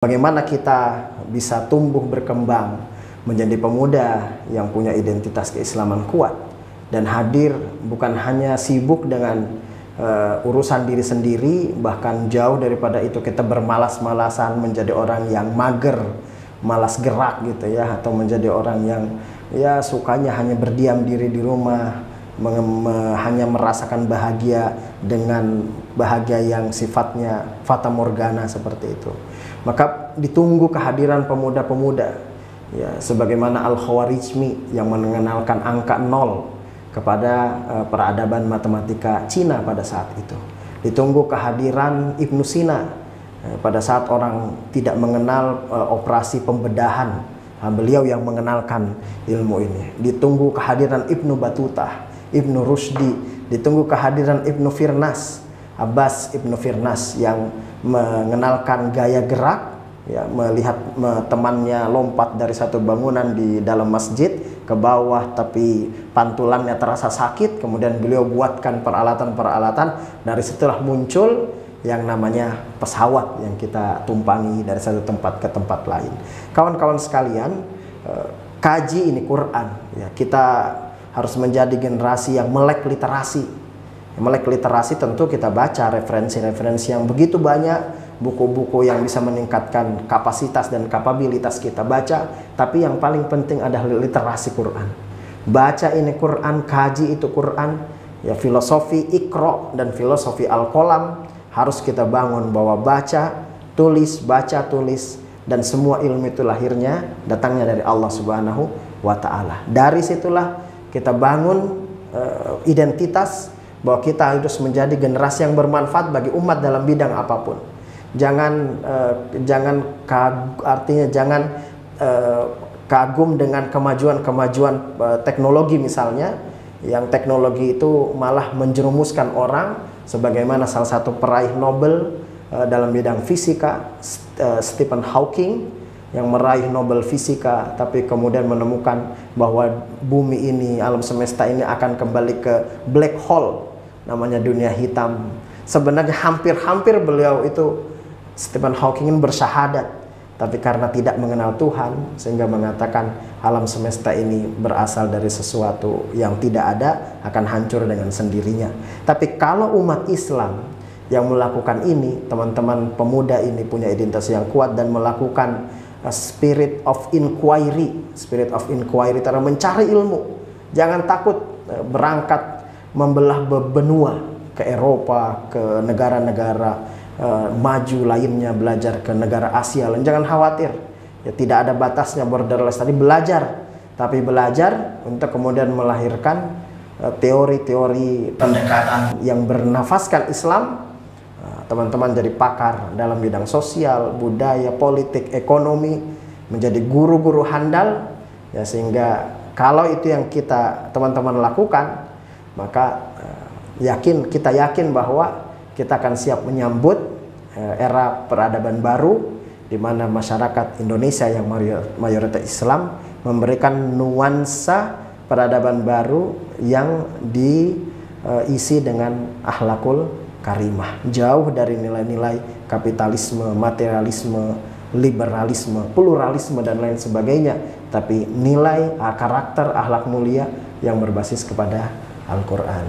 Bagaimana kita bisa tumbuh berkembang menjadi pemuda yang punya identitas keislaman kuat dan hadir bukan hanya sibuk dengan urusan diri sendiri, bahkan jauh daripada itu kita bermalas-malasan menjadi orang yang mager, malas gerak gitu ya, atau menjadi orang yang ya sukanya hanya berdiam diri di rumah, hanya merasakan bahagia dengan bahagia yang sifatnya fata morgana seperti itu. Maka ditunggu kehadiran pemuda-pemuda ya, sebagaimana Al-Khawarizmi yang mengenalkan angka 0 kepada peradaban matematika Cina pada saat itu. Ditunggu kehadiran Ibnu Sina pada saat orang tidak mengenal operasi pembedahan, beliau yang mengenalkan ilmu ini. Ditunggu kehadiran Ibnu Battuta, Ibnu Rushdi, ditunggu kehadiran Ibnu Firnas, Abbas Ibnu Firnas yang mengenalkan gaya gerak ya, melihat temannya lompat dari satu bangunan di dalam masjid ke bawah tapi pantulannya terasa sakit, kemudian beliau buatkan peralatan-peralatan, dari situlah muncul yang namanya pesawat yang kita tumpangi dari satu tempat ke tempat lain. Kawan-kawan sekalian, kaji ini Quran ya, kita harus menjadi generasi yang melek literasi. Melek literasi tentu kita baca referensi-referensi yang begitu banyak, buku-buku yang bisa meningkatkan kapasitas dan kapabilitas kita baca, tapi yang paling penting adalah literasi Quran. Baca ini Quran, kaji itu Quran, ya filosofi Iqra dan filosofi Al-Qalam harus kita bangun, bahwa baca, tulis, dan semua ilmu itu lahirnya datangnya dari Allah Subhanahu wa Ta'ala. Dari situlah kita bangun identitas bahwa kita harus menjadi generasi yang bermanfaat bagi umat dalam bidang apapun. Jangan kagum dengan kemajuan teknologi misalnya, yang teknologi itu malah menjerumuskan orang, sebagaimana salah satu peraih Nobel dalam bidang fisika, Stephen Hawking, yang meraih Nobel fisika tapi kemudian menemukan bahwa bumi ini, alam semesta ini akan kembali ke black hole, namanya dunia hitam. Sebenarnya hampir-hampir beliau itu, Stephen Hawking, bersyahadat, tapi karena tidak mengenal Tuhan sehingga mengatakan alam semesta ini berasal dari sesuatu yang tidak ada, akan hancur dengan sendirinya. Tapi kalau umat Islam yang melakukan ini, teman-teman pemuda ini punya identitas yang kuat dan melakukan spirit of inquiry, cara mencari ilmu. Jangan takut berangkat membelah benua ke Eropa, ke negara-negara maju lainnya, belajar ke negara Asia. Jangan khawatir, ya, tidak ada batasnya, borderless. Tadi belajar, tapi belajar untuk kemudian melahirkan teori-teori pendekatan yang bernafaskan Islam. Teman-teman jadi pakar dalam bidang sosial, budaya, politik, ekonomi, menjadi guru-guru handal ya, sehingga kalau itu yang teman-teman lakukan, maka kita yakin bahwa kita akan siap menyambut era peradaban baru, di mana masyarakat Indonesia yang mayoritas Islam memberikan nuansa peradaban baru yang diisi dengan akhlakul karimah, jauh dari nilai-nilai kapitalisme, materialisme, liberalisme, pluralisme dan lain sebagainya, tapi nilai karakter akhlak mulia yang berbasis kepada Al-Quran.